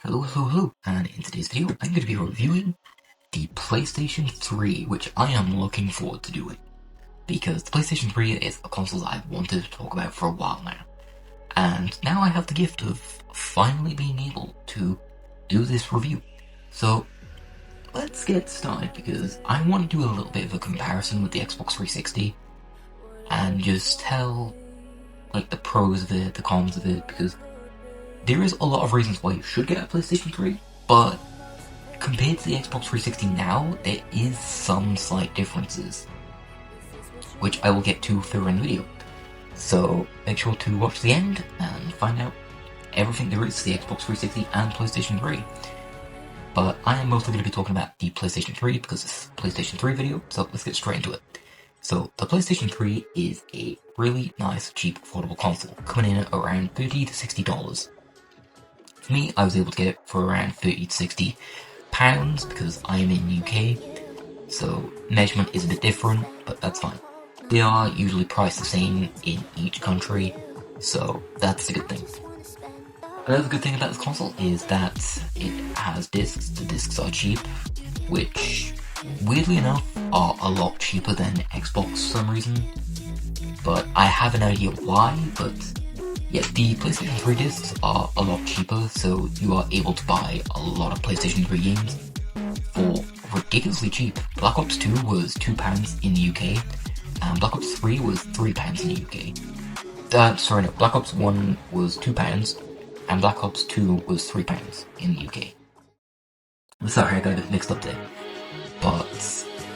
Hello, and in today's video, I'm going to be reviewing the PlayStation 3, which I am looking forward to doing, because the PlayStation 3 is a console that I've wanted to talk about for a while now, and now I have the gift of finally being able to do this review. So, let's get started, because I want to do a little bit of a comparison with the Xbox 360, and just tell, the pros of it, the cons of it, because there is a lot of reasons why you should get a PlayStation 3, but compared to the Xbox 360 now, there is some slight differences, which I will get to further in the video. So make sure to watch the end and find out everything there is to the Xbox 360 and PlayStation 3. But I am mostly going to be talking about the PlayStation 3 because it's a PlayStation 3 video, so let's get straight into it. So the PlayStation 3 is a really nice, cheap, affordable console, coming in at around $30 to $60. For me, I was able to get it for around £30 to £60 because I am in UK, so measurement is a bit different, but that's fine. They are usually priced the same in each country, so that's a good thing. Another good thing about this console is that it has discs. The discs are cheap, which, weirdly enough, are a lot cheaper than Xbox for some reason, but I have an idea why, but yeah, the PlayStation 3 discs are a lot cheaper, so you are able to buy a lot of PlayStation 3 games for ridiculously cheap. Black Ops 2 was £2 in the UK, and Black Ops 3 was £3 in the UK. Black Ops 1 was £2, and Black Ops 2 was £3 in the UK. Sorry, I got a bit mixed up there. But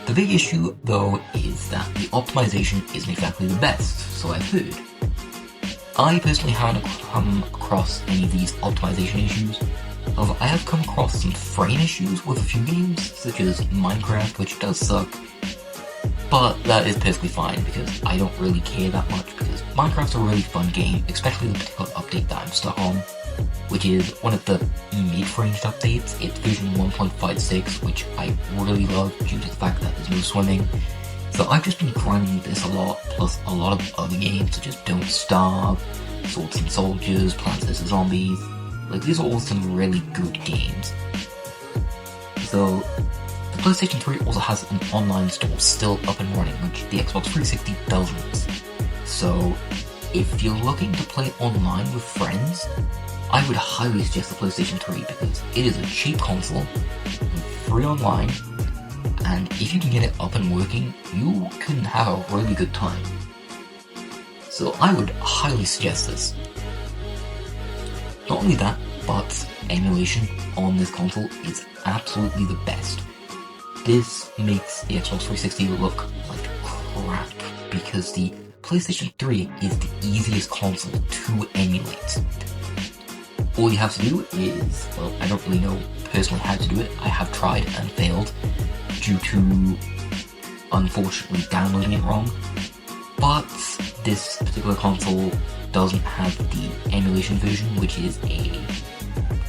the big issue, though, is that the optimization isn't exactly the best, so I've heard. I personally haven't come across any of these optimization issues. However, I have come across some frame issues with a few games, such as Minecraft, which does suck. But that is perfectly fine, because I don't really care that much, because Minecraft's a really fun game, especially the particular update that I'm stuck on, which is one of the mid-ranged updates. It's version 1.56, which I really love due to the fact that there's no swimming. So I've just been grinding this a lot, plus a lot of other games such as Don't Starve, Swords and Soldiers, Plants vs Zombies. These are all some really good games. So the PlayStation 3 also has an online store still up and running, which the Xbox 360 doesn't. So if you're looking to play online with friends, I would highly suggest the PlayStation 3 because it is a cheap console, free online, and if you can get it up and working, you can have a really good time. So I would highly suggest this. Not only that, but emulation on this console is absolutely the best. This makes the Xbox 360 look like crap, because the PlayStation 3 is the easiest console to emulate. All you have to do is, well, I don't really know personally how to do it. I have tried and failed due to, unfortunately, downloading it wrong. But this particular console doesn't have the emulation version, which is a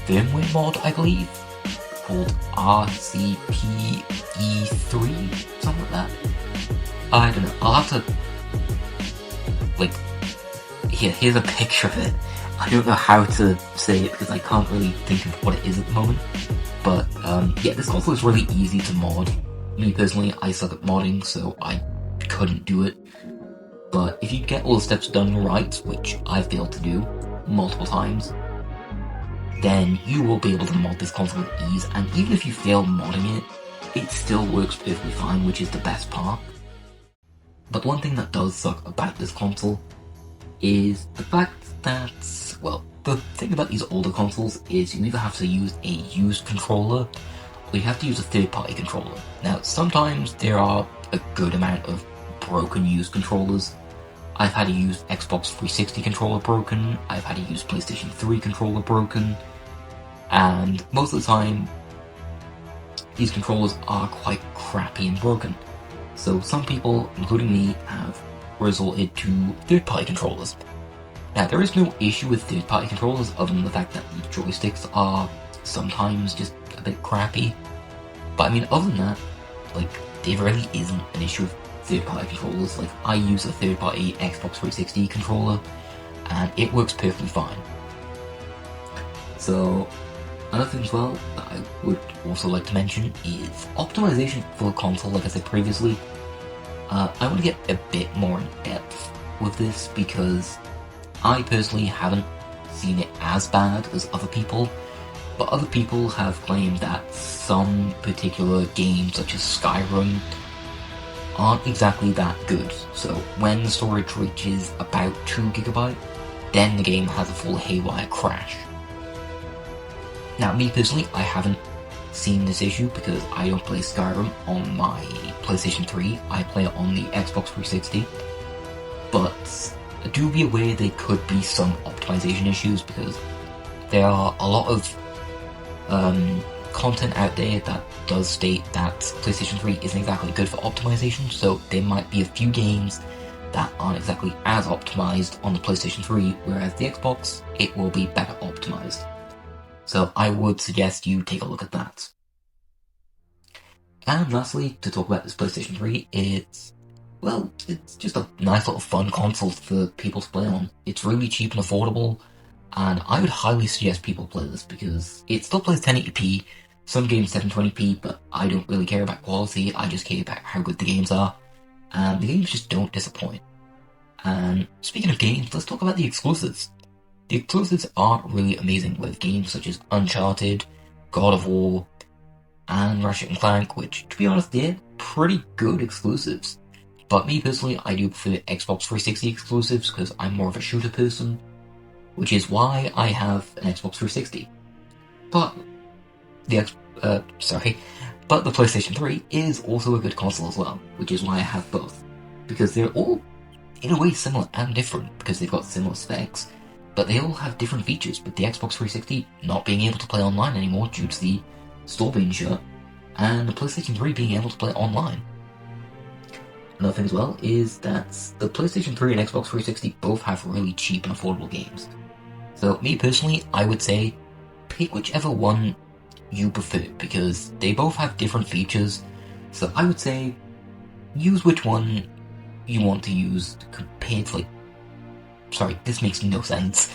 firmware mod, I believe, called RCPE3, something like that. I don't know, I'll have to, here's a picture of it. I don't know how to say it because I can't really think of what it is at the moment. But, yeah, this console is really easy to mod. Me personally, I suck at modding, so I couldn't do it. But if you get all the steps done right, which I failed to do multiple times, then you will be able to mod this console with ease, and even if you fail modding it, it still works perfectly fine, which is the best part. But one thing that does suck about this console is the fact that, well, the thing about these older consoles is you either have to use a used controller, or you have to use a third-party controller. Now, sometimes there are a good amount of broken used controllers. I've had to use Xbox 360 controller broken, I've had to use PlayStation 3 controller broken, and most of the time, these controllers are quite crappy and broken. So some people, including me, have resorted to third-party controllers. Now, there is no issue with third-party controllers other than the fact that the joysticks are sometimes just a bit crappy. But I mean, other than that, there really isn't an issue with third-party controllers. I use a third-party Xbox 360 controller, and it works perfectly fine. So, Another thing as well that I would also like to mention is optimization for the console, like I said previously. I want to get a bit more in depth with this because I personally haven't seen it as bad as other people, but other people have claimed that some particular games, such as Skyrim, aren't exactly that good. So when the storage reaches about 2GB, then the game has a full haywire crash. Now, me personally, I haven't seen this issue because I don't play Skyrim on my PlayStation 3, I play it on the Xbox 360, but do be aware there could be some optimization issues because there are a lot of content out there that does state that PlayStation 3 isn't exactly good for optimization, so there might be a few games that aren't exactly as optimized on the PlayStation 3, whereas the Xbox, it will be better optimized. So I would suggest you take a look at that. And lastly, to talk about this PlayStation 3, it's just a nice little fun console for people to play on. It's really cheap and affordable, and I would highly suggest people play this because it still plays 1080p, some games 720p, but I don't really care about quality, I just care about how good the games are, and the games just don't disappoint. And speaking of games, let's talk about the exclusives. The exclusives are really amazing with games such as Uncharted, God of War, and Ratchet & Clank, which, to be honest, they're pretty good exclusives. But me personally, I do prefer Xbox 360 exclusives because I'm more of a shooter person, which is why I have an Xbox 360. But the PlayStation 3 is also a good console as well, which is why I have both. Because they're all, in a way, similar and different, because they've got similar specs, but they all have different features, with the Xbox 360 not being able to play online anymore due to the store being shut, and the PlayStation 3 being able to play online. Another thing as well is that the PlayStation 3 and Xbox 360 both have really cheap and affordable games. So me personally, I would say pick whichever one you prefer, because they both have different features, so I would say use which one you want to use compared to this makes no sense.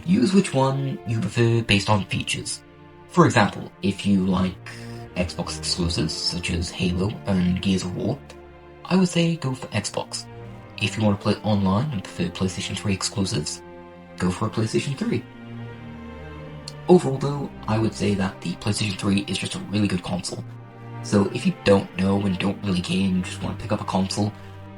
Use which one you prefer based on features. For example, if you like Xbox exclusives such as Halo and Gears of War, I would say go for Xbox. If you want to play online and prefer PlayStation 3 exclusives, go for a PlayStation 3. Overall though, I would say that the PlayStation 3 is just a really good console. So if you don't know and don't really care and just want to pick up a console,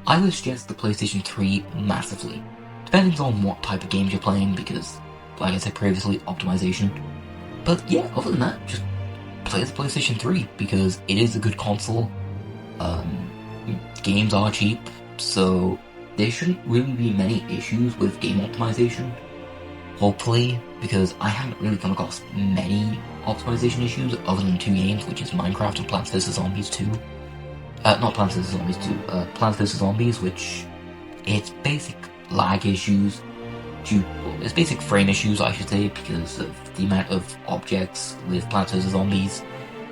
I would suggest the PlayStation 3 massively. Depending on what type of games you're playing, because, like I said previously, optimization. But yeah, other than that, just play the PlayStation 3, because it is a good console. Games are cheap, so there shouldn't really be many issues with game optimization. Hopefully, because I haven't really come across many optimization issues other than two games, which is Minecraft and Plants vs. Zombies 2. Not Plants vs. Zombies 2, Plants vs. Zombies, which it's basic lag issues, it's basic frame issues, I should say, because of the amount of objects with Plants vs. Zombies.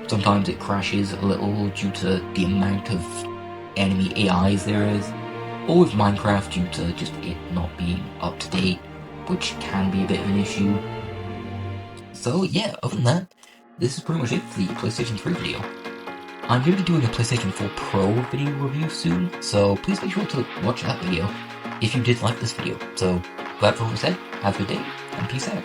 Sometimes it crashes a little due to the amount of enemy AIs there is, or with Minecraft due to just it not being up to date, which can be a bit of an issue. So yeah, other than that, this is pretty much it for the PlayStation 3 video. I'm going to be doing a PlayStation 4 Pro video review soon, so please make sure to watch that video if you did like this video. So, without further said, have a good day, and peace out.